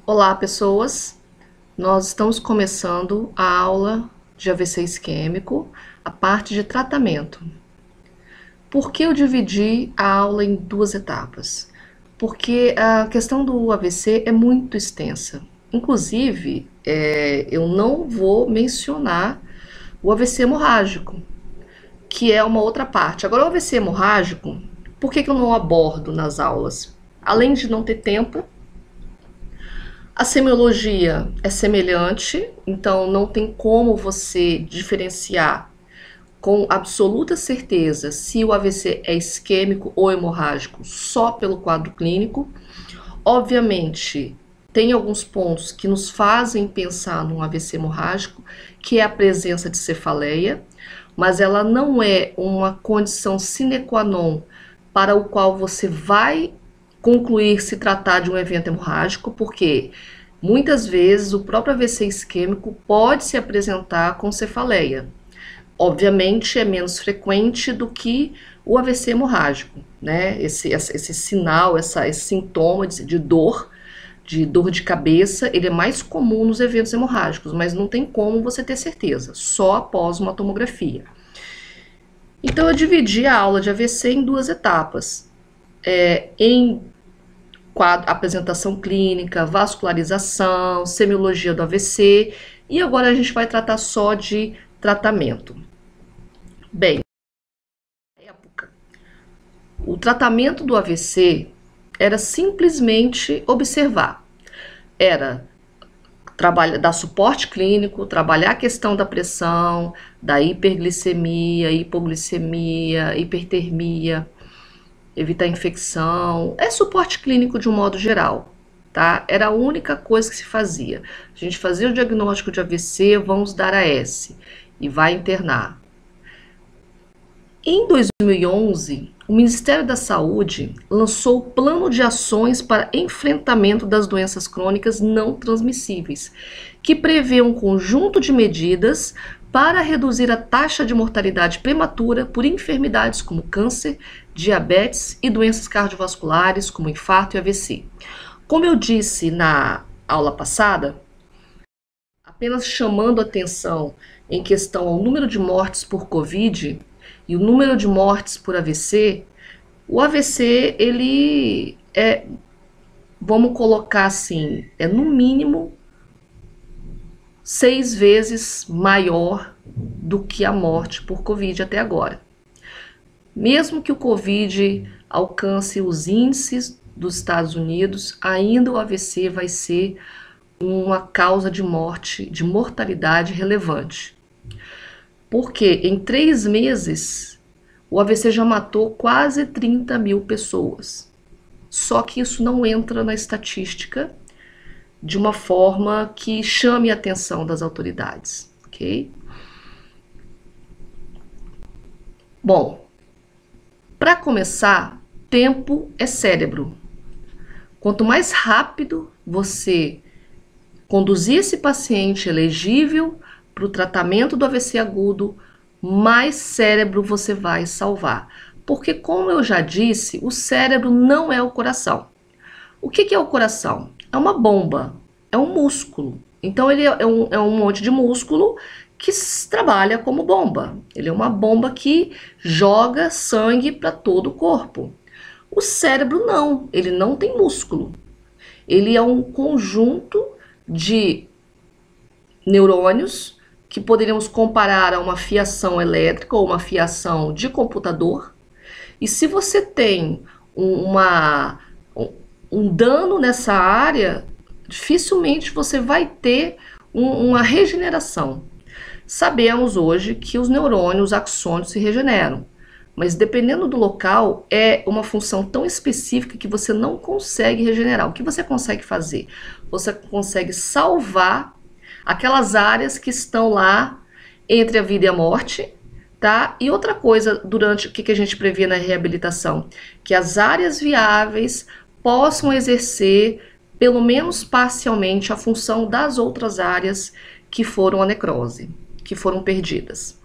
Olá, pessoas! Nós estamos começando a aula de AVC isquêmico, a parte de tratamento. Por que eu dividi a aula em duas etapas? Porque a questão do AVC é muito extensa. Inclusive, eu não vou mencionar o AVC hemorrágico, que é uma outra parte. Agora, o AVC hemorrágico, por que eu não abordo nas aulas? Além de não ter tempo, a semiologia é semelhante, então não tem como você diferenciar com absoluta certeza se o AVC é isquêmico ou hemorrágico só pelo quadro clínico. Obviamente, tem alguns pontos que nos fazem pensar num AVC hemorrágico, que é a presença de cefaleia, mas ela não é uma condição sine qua non para o qual você vai concluir se tratar de um evento hemorrágico, porque muitas vezes o próprio AVC isquêmico pode se apresentar com cefaleia. Obviamente é menos frequente do que o AVC hemorrágico, né? Esse sinal, esse sintoma de dor de cabeça, ele é mais comum nos eventos hemorrágicos, mas não tem como você ter certeza, só após uma tomografia. Então eu dividi a aula de AVC em duas etapas, em apresentação clínica, vascularização, semiologia do AVC, e agora a gente vai tratar só de tratamento. Bem, na época, o tratamento do AVC era simplesmente observar, era dar suporte clínico, trabalhar a questão da pressão, da hiperglicemia, hipoglicemia, hipertermia, evitar infecção, é suporte clínico de um modo geral, tá? Era a única coisa que se fazia. A gente fazia o diagnóstico de AVC, vamos dar AS e vai internar. Em 2011, o Ministério da Saúde lançou o Plano de Ações para Enfrentamento das Doenças Crônicas Não Transmissíveis, que prevê um conjunto de medidas para reduzir a taxa de mortalidade prematura por enfermidades como câncer, diabetes e doenças cardiovasculares como infarto e AVC. Como eu disse na aula passada, apenas chamando atenção em questão ao número de mortes por Covid e o número de mortes por AVC, o AVC, ele vamos colocar assim, no mínimo 6 vezes maior do que a morte por Covid até agora. Mesmo que o Covid alcance os índices dos Estados Unidos, ainda o AVC vai ser uma causa de morte, de mortalidade relevante. Porque em 3 meses, o AVC já matou quase 30 mil pessoas. Só que isso não entra na estatística de uma forma que chame a atenção das autoridades, ok? Bom, para começar, tempo é cérebro. Quanto mais rápido você conduzir esse paciente elegível para o tratamento do AVC agudo, mais cérebro você vai salvar. Porque, como eu já disse, o cérebro não é o coração. O que é o coração? É uma bomba, é um músculo. Então, ele é um monte de músculo que trabalha como bomba. Ele é uma bomba que joga sangue para todo o corpo. O cérebro não, ele não tem músculo. Ele é um conjunto de neurônios que poderíamos comparar a uma fiação elétrica ou uma fiação de computador. E se você tem um dano nessa área, dificilmente você vai ter uma regeneração. Sabemos hoje que os neurônios, os axônios se regeneram, mas dependendo do local, é uma função tão específica que você não consegue regenerar. O que você consegue fazer? Você consegue salvar aquelas áreas que estão lá entre a vida e a morte, tá? E outra coisa, durante o que a gente previa na reabilitação, que as áreas viáveis possam exercer, pelo menos parcialmente, a função das outras áreas que foram a necrose, que foram perdidas.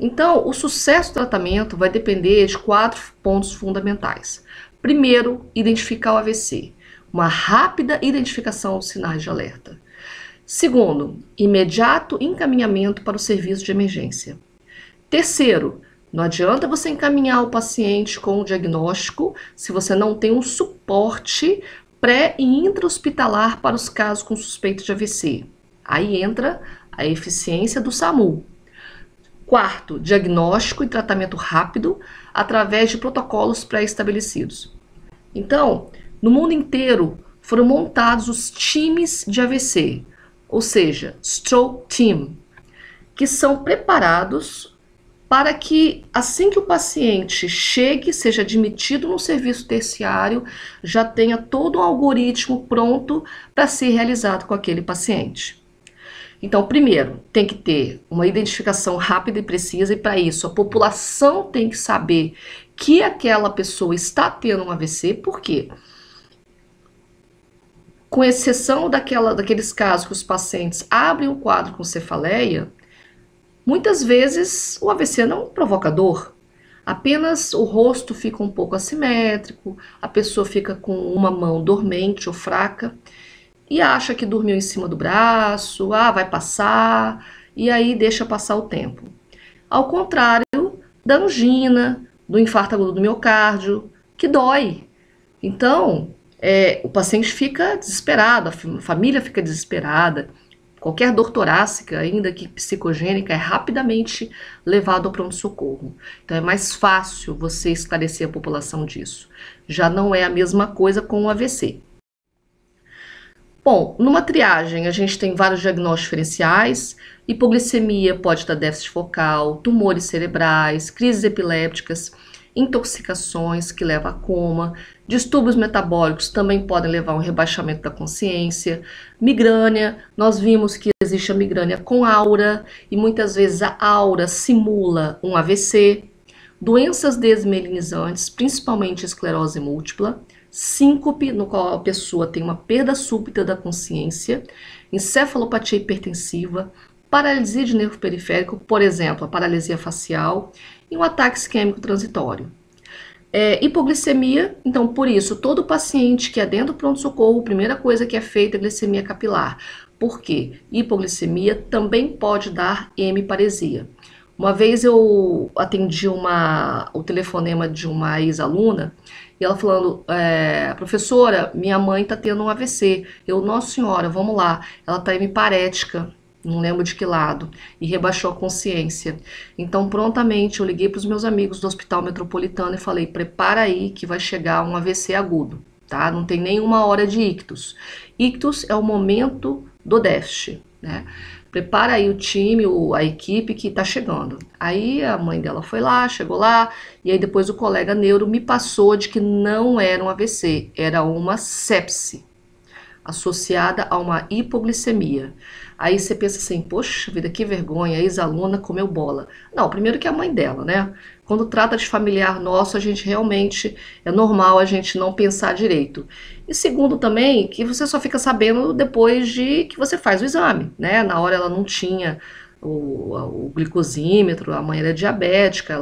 Então, o sucesso do tratamento vai depender de 4 pontos fundamentais. Primeiro, identificar o AVC. Uma rápida identificação dos sinais de alerta. Segundo, imediato encaminhamento para o serviço de emergência. Terceiro, não adianta você encaminhar o paciente com o diagnóstico se você não tem um suporte pré- e intra-hospitalar para os casos com suspeita de AVC. Aí entra a eficiência do SAMU. Quarto, diagnóstico e tratamento rápido através de protocolos pré-estabelecidos. Então, no mundo inteiro foram montados os times de AVC, ou seja, Stroke Team, que são preparados para que, assim que o paciente chegue, seja admitido no serviço terciário, já tenha todo um algoritmo pronto para ser realizado com aquele paciente. Então, primeiro, tem que ter uma identificação rápida e precisa, e para isso a população tem que saber que aquela pessoa está tendo um AVC, por quê? Com exceção daqueles casos que os pacientes abrem o quadro com cefaleia, muitas vezes o AVC não provoca dor, apenas o rosto fica um pouco assimétrico, a pessoa fica com uma mão dormente ou fraca e acha que dormiu em cima do braço, vai passar, e aí deixa passar o tempo. Ao contrário da angina, do infarto agudo do miocárdio, que dói. Então, o paciente fica desesperado, a família fica desesperada. Qualquer dor torácica, ainda que psicogênica, é rapidamente levado ao pronto-socorro. Então é mais fácil você esclarecer a população disso. Já não é a mesma coisa com o AVC. Bom, numa triagem a gente tem vários diagnósticos diferenciais. Hipoglicemia pode dar déficit focal, tumores cerebrais, crises epilépticas, intoxicações que levam a coma, distúrbios metabólicos também podem levar a um rebaixamento da consciência, migrânia, nós vimos que existe a migrânia com aura e muitas vezes a aura simula um AVC, doenças desmielinizantes, principalmente esclerose múltipla, síncope, no qual a pessoa tem uma perda súbita da consciência, encefalopatia hipertensiva, paralisia de nervo periférico, por exemplo, a paralisia facial, e um ataque isquêmico transitório. Hipoglicemia, então por isso, todo paciente que é dentro do pronto-socorro, a primeira coisa que é feita é glicemia capilar. Por quê? Hipoglicemia também pode dar hemiparesia. Uma vez eu atendi o telefonema de uma ex-aluna, e ela falando, professora, minha mãe está tendo um AVC. Nossa senhora, vamos lá, ela está hemiparética, não lembro de que lado, e rebaixou a consciência. Então, prontamente, eu liguei para os meus amigos do Hospital Metropolitano e falei, prepara aí que vai chegar um AVC agudo, tá? Não tem nenhuma hora de ictus. Ictus é o momento do déficit, né? Prepara aí o time, a equipe que tá chegando. Aí a mãe dela foi lá, chegou lá, e aí depois o colega neuro me passou de que não era um AVC, era uma sepse, associada a uma hipoglicemia. Aí você pensa assim, poxa vida, que vergonha, a ex-aluna comeu bola. Não, primeiro que é a mãe dela, né? Quando trata de familiar nosso, a gente realmente, é normal a gente não pensar direito. E segundo também, que você só fica sabendo depois de que você faz o exame, né? Na hora ela não tinha o glicosímetro, a mãe era diabética,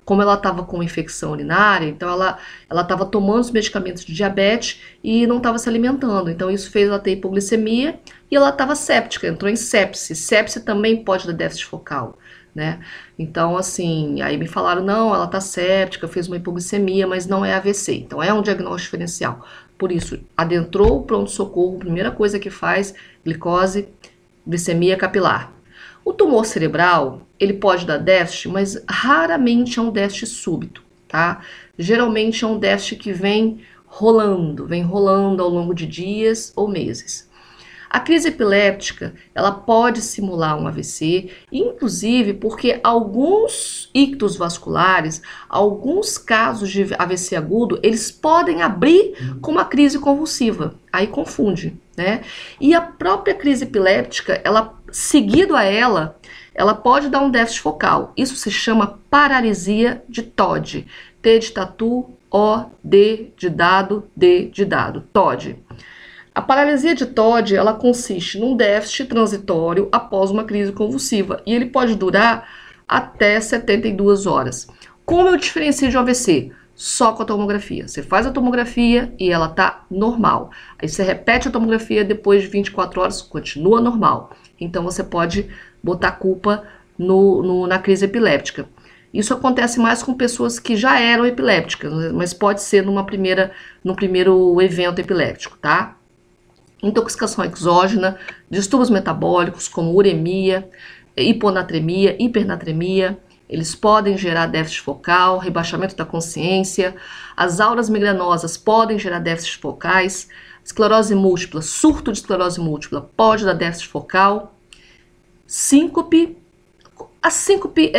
como ela estava com infecção urinária, então ela estava tomando os medicamentos de diabetes e não estava se alimentando, então isso fez ela ter hipoglicemia e ela estava séptica, entrou em sepse. Sepse também pode dar déficit focal, né? Então, assim, aí me falaram, não, ela tá séptica, fez uma hipoglicemia, mas não é AVC, então é um diagnóstico diferencial. Por isso, adentrou o pronto-socorro, primeira coisa que faz, glicose, glicemia capilar. O tumor cerebral, ele pode dar déficit, mas raramente é um déficit súbito, tá? Geralmente é um déficit que vem rolando ao longo de dias ou meses. A crise epiléptica, ela pode simular um AVC, inclusive porque alguns ictus vasculares, alguns casos de AVC agudo, eles podem abrir com uma crise convulsiva, aí confunde, né? E a própria crise epiléptica, seguido a ela pode dar um déficit focal. Isso se chama paralisia de TOD. T de tatu, O, D de dado, D de dado, TOD. A paralisia de TOD, ela consiste num déficit transitório após uma crise convulsiva e ele pode durar até 72 horas. Como eu diferencio de um AVC? só com a tomografia. Você faz a tomografia e ela tá normal. Aí você repete a tomografia depois de 24 horas, continua normal. Então você pode botar a culpa na crise epiléptica. Isso acontece mais com pessoas que já eram epilépticas, mas pode ser no primeiro evento epiléptico, tá? Intoxicação exógena, distúrbios metabólicos como uremia, hiponatremia, hipernatremia, eles podem gerar déficit focal, rebaixamento da consciência, as auras migranosas podem gerar déficits focais, esclerose múltipla, surto de esclerose múltipla pode dar déficit focal, síncope. A síncope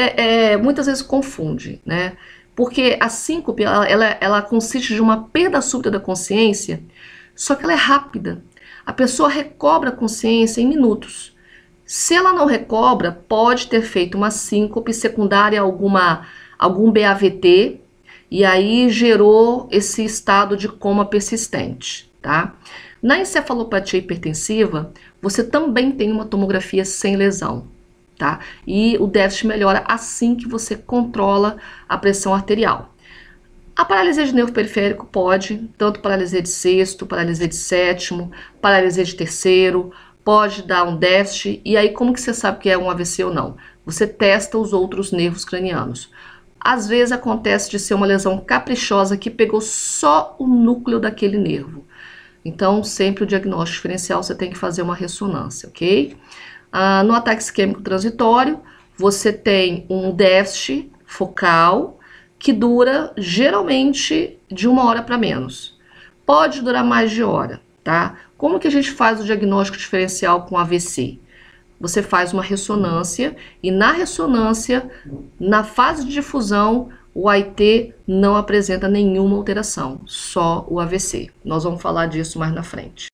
muitas vezes confunde, né? Porque a síncope ela consiste de uma perda súbita da consciência, só que ela é rápida. A pessoa recobra a consciência em minutos. Se ela não recobra, pode ter feito uma síncope secundária a algum BAVT e aí gerou esse estado de coma persistente, tá? Na encefalopatia hipertensiva, você também tem uma tomografia sem lesão, tá? E o déficit melhora assim que você controla a pressão arterial. A paralisia de nervo periférico pode, tanto paralisia de sexto, paralisia de sétimo, paralisia de terceiro, pode dar um déficit, e aí como que você sabe que é um AVC ou não? Você testa os outros nervos cranianos. Às vezes acontece de ser uma lesão caprichosa que pegou só o núcleo daquele nervo. Então, sempre o diagnóstico diferencial você tem que fazer uma ressonância, ok? No ataque isquêmico transitório, você tem um déficit focal que dura geralmente de 1 hora para menos. Pode durar mais de hora, tá? Como que a gente faz o diagnóstico diferencial com AVC? Você faz uma ressonância e na ressonância, na fase de difusão, o AIT não apresenta nenhuma alteração, só o AVC. Nós vamos falar disso mais na frente.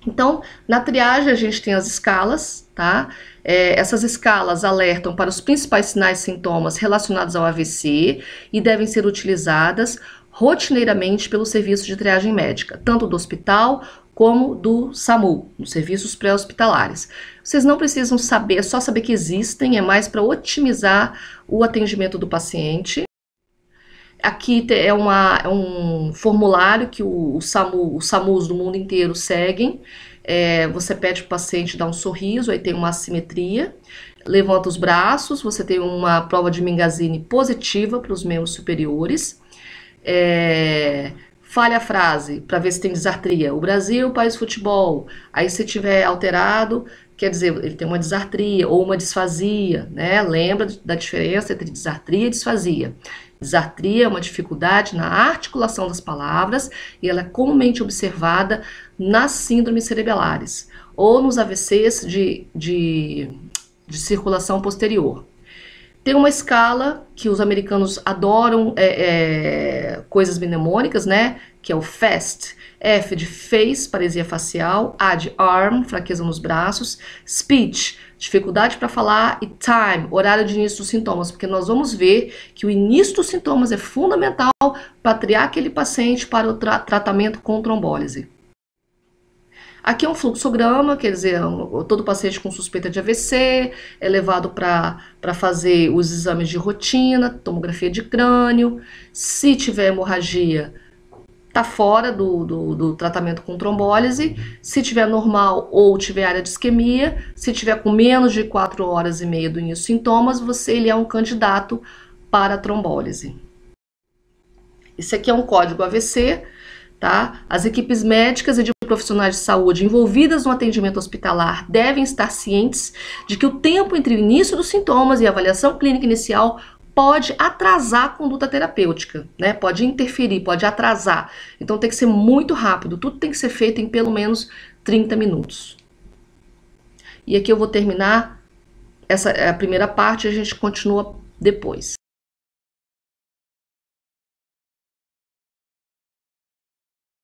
Então, na triagem a gente tem as escalas, tá? Essas escalas alertam para os principais sinais e sintomas relacionados ao AVC e devem ser utilizadas rotineiramente pelo serviço de triagem médica, tanto do hospital como do SAMU, nos serviços pré-hospitalares. Vocês não precisam saber, é só saber que existem, é mais para otimizar o atendimento do paciente. Aqui é um formulário que os SAMUs do mundo inteiro seguem. Você pede para o paciente dar um sorriso, aí tem uma assimetria, levanta os braços, você tem uma prova de Mingazini positiva para os membros superiores. Fale a frase para ver se tem disartria. O Brasil, país de futebol. Aí se tiver alterado, quer dizer, ele tem uma disartria ou uma disfasia, né? Lembra da diferença entre disartria e disfasia. Disartria é uma dificuldade na articulação das palavras e ela é comumente observada nas síndromes cerebelares ou nos AVCs de circulação posterior. Tem uma escala que os americanos adoram, coisas mnemônicas, né? Que é o FAST. F de face, paresia facial. A de arm, fraqueza nos braços. Speech, dificuldade para falar. E time, horário de início dos sintomas. Porque nós vamos ver que o início dos sintomas é fundamental para triar aquele paciente para o tratamento com trombólise. Aqui é um fluxograma, quer dizer, todo paciente com suspeita de AVC é levado para fazer os exames de rotina, tomografia de crânio. Se tiver hemorragia, está fora do tratamento com trombólise. Se tiver normal ou tiver área de isquemia, se tiver com menos de 4 horas e meia do início dos sintomas, ele é um candidato para trombólise. Esse aqui é um código AVC. Tá? As equipes médicas e de profissionais de saúde envolvidas no atendimento hospitalar devem estar cientes de que o tempo entre o início dos sintomas e a avaliação clínica inicial pode atrasar a conduta terapêutica, né? Pode interferir, pode atrasar. Então tem que ser muito rápido, tudo tem que ser feito em pelo menos 30 minutos. E aqui eu vou terminar a primeira parte e a gente continua depois.